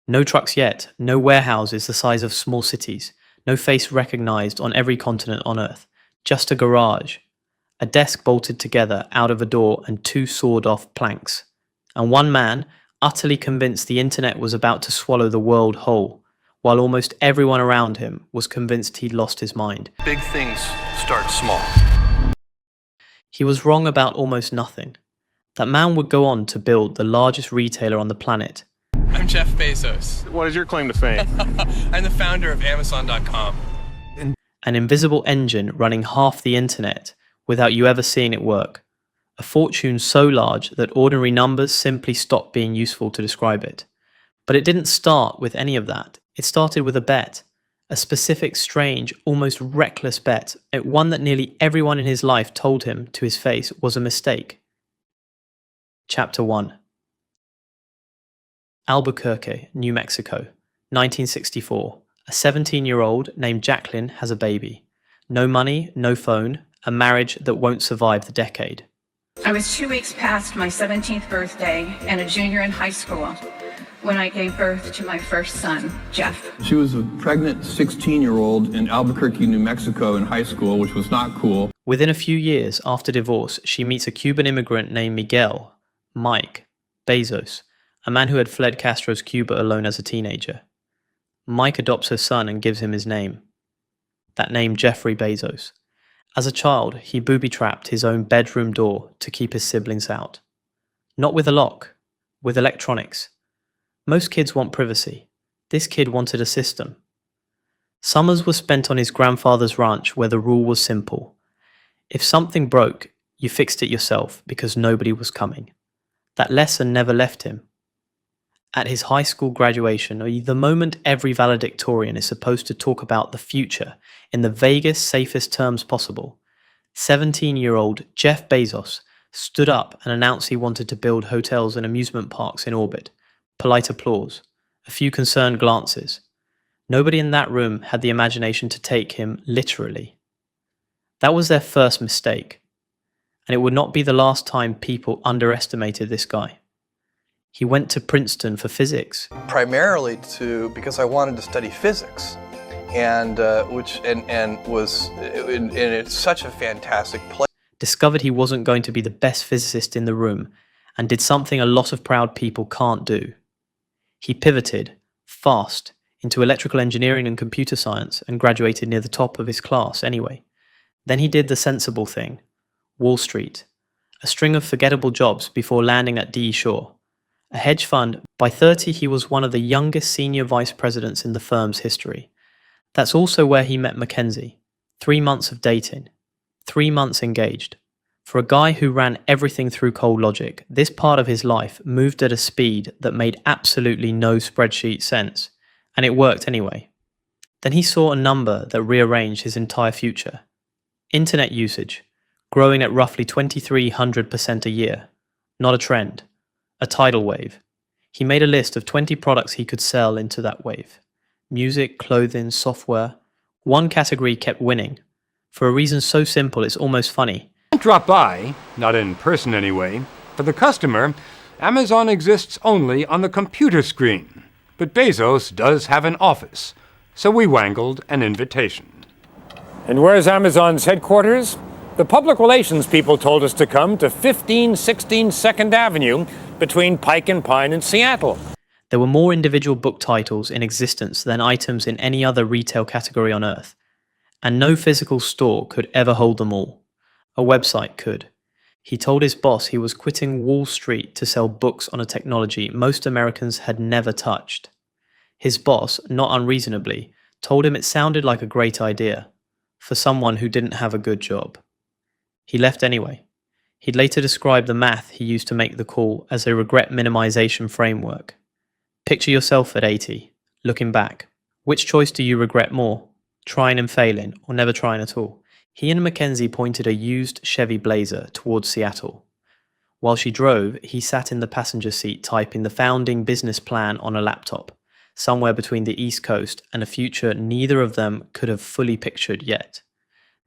No trucks yet, no warehouses the size of small cities, no face recognized on every continent on Earth, just a garage, a desk bolted together out of a door and two sawed-off planks. And one man, utterly convinced the internet was about to swallow the world whole, while almost everyone around him was convinced he'd lost his mind. Big things start small. He was wrong about almost nothing. That man would go on to build the largest retailer on the planet. I'm Jeff Bezos. What is your claim to fame? I'm the founder of Amazon.com. An invisible engine running half the internet without you ever seeing it work. A fortune so large that ordinary numbers simply stopped being useful to describe it. But it didn't start with any of that. It started with a bet. A specific, strange, almost reckless bet. One that nearly everyone in his life told him to his face was a mistake. Chapter 1. Albuquerque, New Mexico, 1964. A 17-year-old named Jacqueline has a baby. No money, no phone, a marriage that won't survive the decade. I was 2 weeks past my 17th birthday and a junior in high school when I gave birth to my first son, Jeff. She was a pregnant 16-year-old in Albuquerque, New Mexico in high school, which was not cool. Within a few years after divorce, she meets a Cuban immigrant named Mike Bezos, a man who had fled Castro's Cuba alone as a teenager. Mike adopts her son and gives him his name. That name, Jeffrey Bezos. As a child, he booby-trapped his own bedroom door to keep his siblings out. Not with a lock, with electronics. Most kids want privacy. This kid wanted a system. Summers were spent on his grandfather's ranch where the rule was simple. If something broke, you fixed it yourself because nobody was coming. That lesson never left him. At his high school graduation, or the moment every valedictorian is supposed to talk about the future in the vaguest, safest terms possible, 17-year-old Jeff Bezos stood up and announced he wanted to build hotels and amusement parks in orbit. Polite applause, a few concerned glances. Nobody in that room had the imagination to take him literally. That was their first mistake, and it would not be the last time people underestimated this guy. He went to Princeton for physics. Primarily because I wanted to study physics, and it's such a fantastic place. Discovered he wasn't going to be the best physicist in the room, and did something a lot of proud people can't do. He pivoted, fast, into electrical engineering and computer science, and graduated near the top of his class anyway. Then he did the sensible thing, Wall Street, a string of forgettable jobs before landing at D. Shaw. A hedge fund. By 30, he was one of the youngest senior vice presidents in the firm's history. That's also where he met Mackenzie. 3 months of dating. 3 months engaged. For a guy who ran everything through cold logic, this part of his life moved at a speed that made absolutely no spreadsheet sense. And it worked anyway. Then he saw a number that rearranged his entire future. Internet usage, growing at roughly 2,300% a year. Not a trend. A tidal wave. He made a list of 20 products he could sell into that wave. Music, clothing, software. One category kept winning. For a reason so simple it's almost funny. Drop by, not in person anyway. For the customer, Amazon exists only on the computer screen. But Bezos does have an office, so we wangled an invitation. And where's Amazon's headquarters? The public relations people told us to come to 1516 2nd Avenue between Pike and Pine in Seattle. There were more individual book titles in existence than items in any other retail category on Earth. And no physical store could ever hold them all. A website could. He told his boss he was quitting Wall Street to sell books on a technology most Americans had never touched. His boss, not unreasonably, told him it sounded like a great idea for someone who didn't have a good job. He left anyway. He'd later describe the math he used to make the call as a regret minimization framework. Picture yourself at 80, looking back. Which choice do you regret more? Trying and failing, or never trying at all? He and Mackenzie pointed a used Chevy Blazer towards Seattle. While she drove, he sat in the passenger seat typing the founding business plan on a laptop, somewhere between the East Coast and a future neither of them could have fully pictured yet.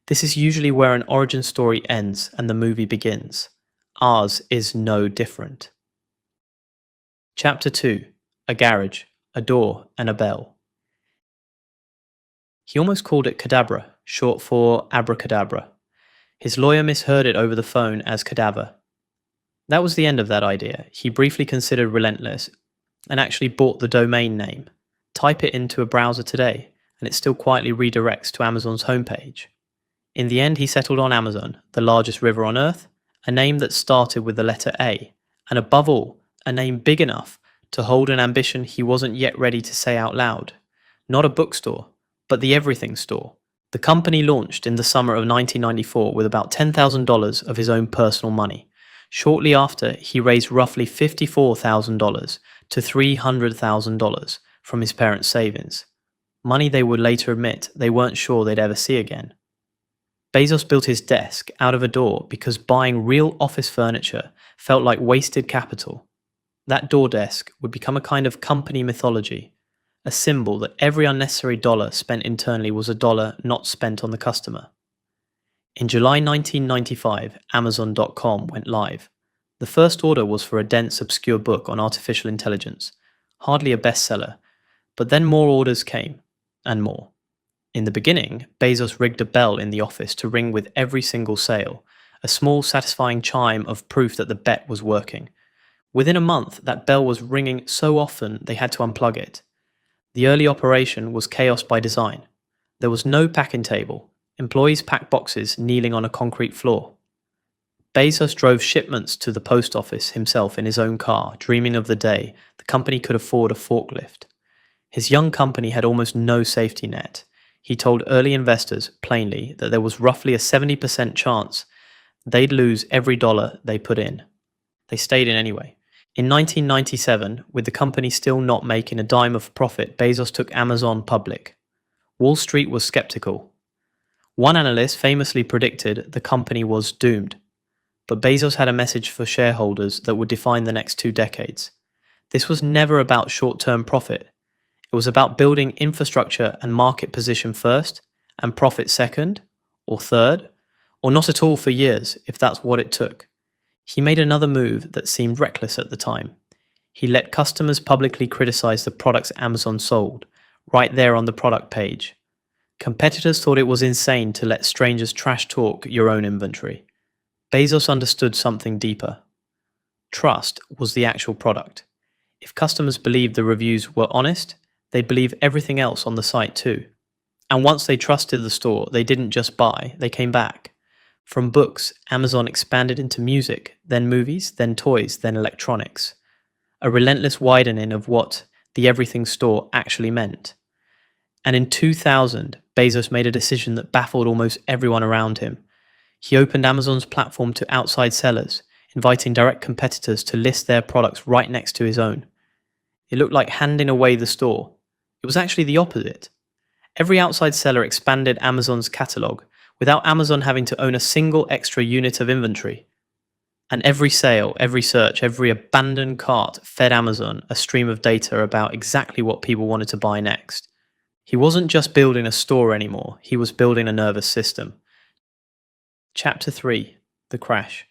This is usually where an origin story ends and the movie begins. Ours is no different. Chapter 2. A garage, a door, and a bell. He almost called it cadabra, short for abracadabra. His lawyer misheard it over the phone as cadaver. That was the end of that idea. He briefly considered relentless and actually bought the domain name. Type it into a browser today, and it still quietly redirects to Amazon's homepage. In the end, he settled on Amazon, the largest river on Earth, a name that started with the letter A, and above all, a name big enough to hold an ambition he wasn't yet ready to say out loud. Not a bookstore, but the everything store. The company launched in the summer of 1994 with about $10,000 of his own personal money. Shortly after, he raised roughly $54,000 to $300,000 from his parents' savings. Money they would later admit they weren't sure they'd ever see again. Bezos built his desk out of a door because buying real office furniture felt like wasted capital. That door desk would become a kind of company mythology, a symbol that every unnecessary dollar spent internally was a dollar not spent on the customer. In July 1995, Amazon.com went live. The first order was for a dense, obscure book on artificial intelligence, hardly a bestseller, but then more orders came, and more. In the beginning, Bezos rigged a bell in the office to ring with every single sale, a small, satisfying chime of proof that the bet was working. Within a month, that bell was ringing so often they had to unplug it. The early operation was chaos by design. There was no packing table. Employees packed boxes kneeling on a concrete floor. Bezos drove shipments to the post office himself in his own car, dreaming of the day the company could afford a forklift. His young company had almost no safety net. He told early investors plainly that there was roughly a 70% chance they'd lose every dollar they put in. They stayed in anyway. In 1997, with the company still not making a dime of profit, Bezos took Amazon public. Wall Street was skeptical. One analyst famously predicted the company was doomed. But Bezos had a message for shareholders that would define the next 2 decades. This was never about short-term profit. It was about building infrastructure and market position first, and profit second, or third, or not at all for years, if that's what it took. He made another move that seemed reckless at the time. He let customers publicly criticize the products Amazon sold, right there on the product page. Competitors thought it was insane to let strangers trash talk your own inventory. Bezos understood something deeper. Trust was the actual product. If customers believed the reviews were honest, they'd believe everything else on the site too. And once they trusted the store, they didn't just buy, they came back. From books, Amazon expanded into music, then movies, then toys, then electronics. A relentless widening of what the everything store actually meant. And in 2000, Bezos made a decision that baffled almost everyone around him. He opened Amazon's platform to outside sellers, inviting direct competitors to list their products right next to his own. It looked like handing away the store. It was actually the opposite. Every outside seller expanded Amazon's catalog without Amazon having to own a single extra unit of inventory. And every sale, every search, every abandoned cart fed Amazon a stream of data about exactly what people wanted to buy next. He wasn't just building a store anymore, he was building a nervous system. Chapter 3. The Crash.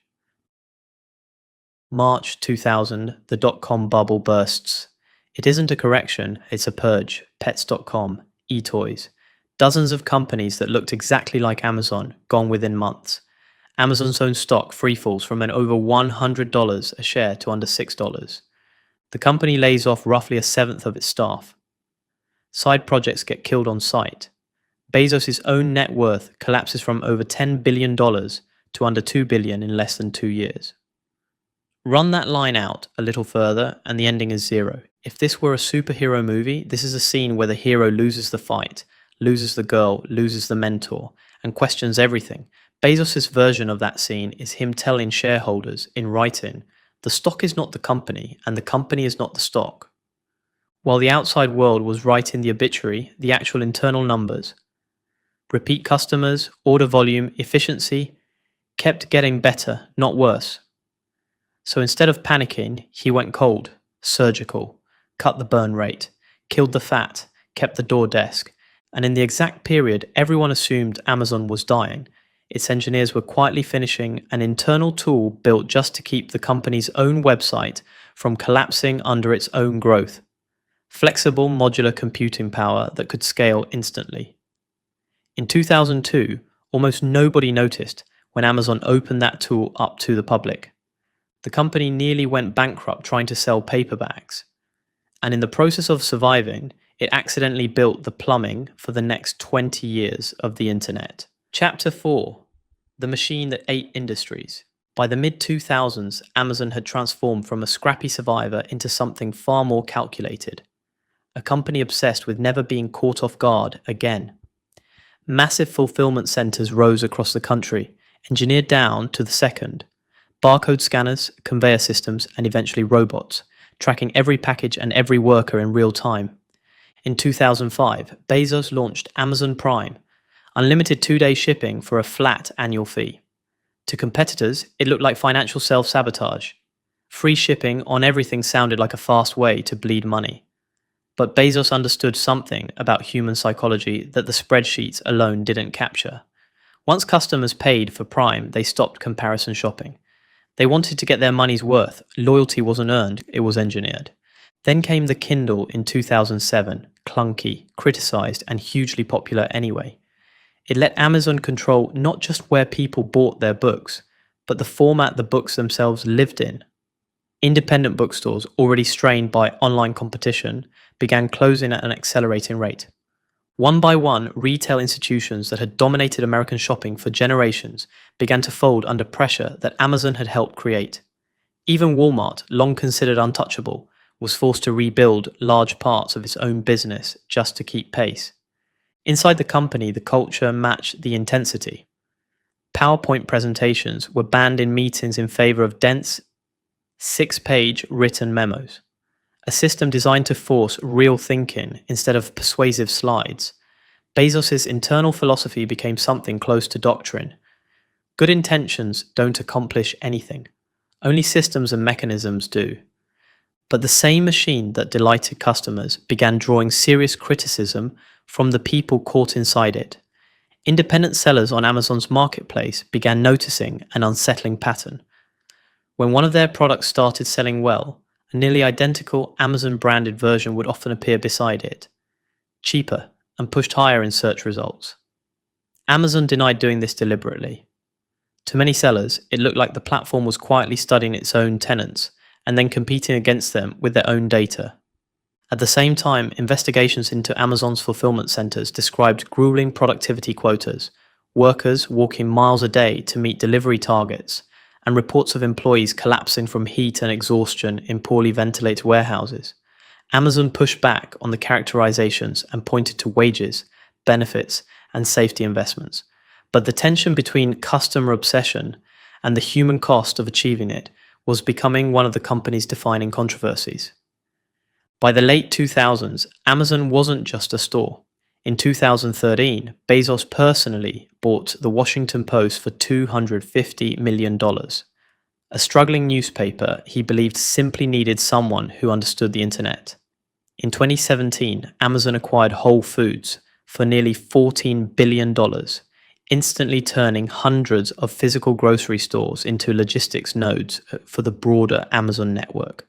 March 2000, the dot-com bubble bursts. It isn't a correction, it's a purge. Pets.com, eToys. Dozens of companies that looked exactly like Amazon, gone within months. Amazon's own stock freefalls from an over $100 a share to under $6. The company lays off roughly a seventh of its staff. Side projects get killed on site. Bezos' own net worth collapses from over $10 billion to under $2 billion in less than 2 years. Run that line out a little further and the ending is zero. If this were a superhero movie, this is a scene where the hero loses the fight, loses the girl, loses the mentor, and questions everything. Bezos' version of that scene is him telling shareholders in writing, the stock is not the company and the company is not the stock. While the outside world was writing the obituary, the actual internal numbers, repeat customers, order volume, efficiency, kept getting better, not worse. So instead of panicking, he went cold, surgical, cut the burn rate, killed the fat, kept the door desk, and in the exact period everyone assumed Amazon was dying, its engineers were quietly finishing an internal tool built just to keep the company's own website from collapsing under its own growth. flexible modular computing power that could scale instantly. In 2002, almost nobody noticed when Amazon opened that tool up to the public. The company nearly went bankrupt trying to sell paper bags. And in the process of surviving, it accidentally built the plumbing for the next 20 years of the internet. Chapter 4: The Machine That Ate Industries. By the mid-2000s, Amazon had transformed from a scrappy survivor into something far more calculated. A company obsessed with never being caught off guard again. Massive fulfillment centers rose across the country, engineered down to the second. Barcode scanners, conveyor systems, and eventually robots, tracking every package and every worker in real time. In 2005, Bezos launched Amazon Prime, unlimited 2-day shipping for a flat annual fee. To competitors, it looked like financial self-sabotage. Free shipping on everything sounded like a fast way to bleed money. But Bezos understood something about human psychology that the spreadsheets alone didn't capture. Once customers paid for Prime, they stopped comparison shopping. They wanted to get their money's worth. Loyalty wasn't earned, it was engineered. Then came the Kindle in 2007, clunky, criticized, and hugely popular anyway. It let Amazon control not just where people bought their books, but the format the books themselves lived in. Independent bookstores, already strained by online competition, began closing at an accelerating rate. One by one, retail institutions that had dominated American shopping for generations began to fold under pressure that Amazon had helped create. Even Walmart, long considered untouchable, was forced to rebuild large parts of its own business just to keep pace. Inside the company, the culture matched the intensity. PowerPoint presentations were banned in meetings in favor of dense, 6-page written memos. A system designed to force real thinking instead of persuasive slides. Bezos' internal philosophy became something close to doctrine. Good intentions don't accomplish anything. Only systems and mechanisms do. But the same machine that delighted customers began drawing serious criticism from the people caught inside it. Independent sellers on Amazon's marketplace began noticing an unsettling pattern. When one of their products started selling well, a nearly identical Amazon-branded version would often appear beside it, cheaper and pushed higher in search results. Amazon denied doing this deliberately. To many sellers, it looked like the platform was quietly studying its own tenants and then competing against them with their own data. At the same time, investigations into Amazon's fulfillment centers described grueling productivity quotas, workers walking miles a day to meet delivery targets, and reports of employees collapsing from heat and exhaustion in poorly ventilated warehouses. Amazon pushed back on the characterizations and pointed to wages, benefits, and safety investments. But the tension between customer obsession and the human cost of achieving it was becoming one of the company's defining controversies. By the late 2000s, Amazon wasn't just a store. In 2013, Bezos personally bought the Washington Post for $250 million. A struggling newspaper he believed simply needed someone who understood the internet. In 2017, Amazon acquired Whole Foods for nearly $14 billion, instantly turning hundreds of physical grocery stores into logistics nodes for the broader Amazon network.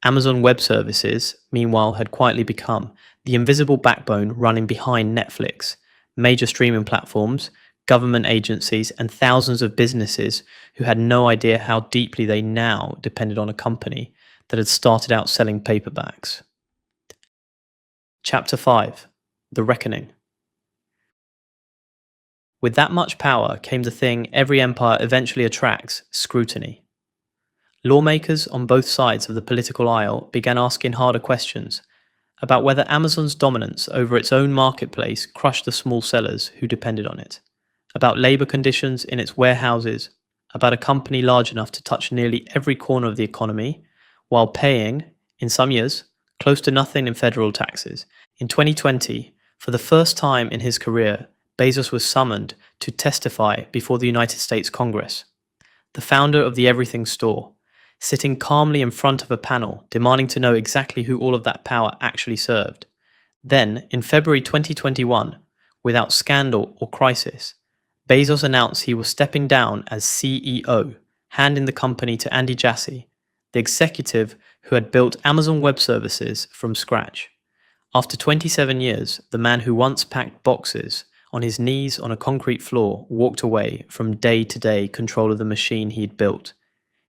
Amazon Web Services, meanwhile, had quietly become the invisible backbone running behind Netflix, major streaming platforms, government agencies, and thousands of businesses who had no idea how deeply they now depended on a company that had started out selling paperbacks. Chapter 5: The Reckoning. With that much power came the thing every empire eventually attracts: scrutiny. Lawmakers on both sides of the political aisle began asking harder questions about whether Amazon's dominance over its own marketplace crushed the small sellers who depended on it, about labor conditions in its warehouses, about a company large enough to touch nearly every corner of the economy, while paying, in some years, close to nothing in federal taxes. In 2020, for the first time in his career, Bezos was summoned to testify before the United States Congress. The founder of the Everything Store, sitting calmly in front of a panel, demanding to know exactly who all of that power actually served. Then, in February 2021, without scandal or crisis, Bezos announced he was stepping down as CEO, handing the company to Andy Jassy, the executive who had built Amazon Web Services from scratch. After 27 years, the man who once packed boxes on his knees on a concrete floor walked away from day-to-day control of the machine he'd built.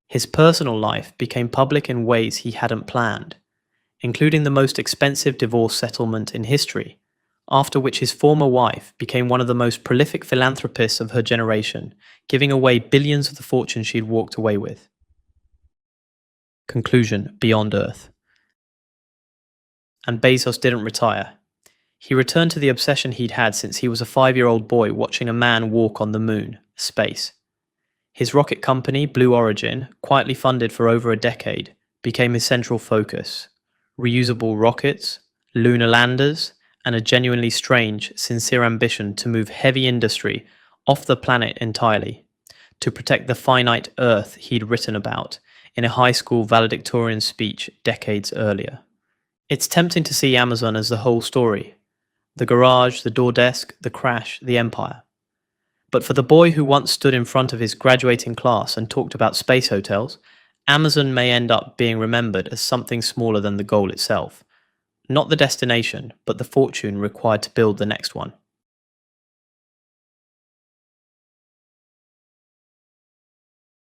His personal life became public in ways he hadn't planned, including the most expensive divorce settlement in history, after which his former wife became one of the most prolific philanthropists of her generation, giving away billions of the fortune she'd walked away with. Conclusion: Beyond Earth. And Bezos didn't retire. He returned to the obsession he'd had since he was a 5-year-old boy watching a man walk on the moon, space. His rocket company, Blue Origin, quietly funded for over a decade, became his central focus. Reusable rockets, lunar landers, and a genuinely strange, sincere ambition to move heavy industry off the planet entirely, to protect the finite Earth he'd written about in a high school valedictorian speech decades earlier. It's tempting to see Amazon as the whole story: the garage, the door desk, the crash, the empire. But for the boy who once stood in front of his graduating class and talked about space hotels, Amazon may end up being remembered as something smaller than the goal itself. Not the destination, but the fortune required to build the next one.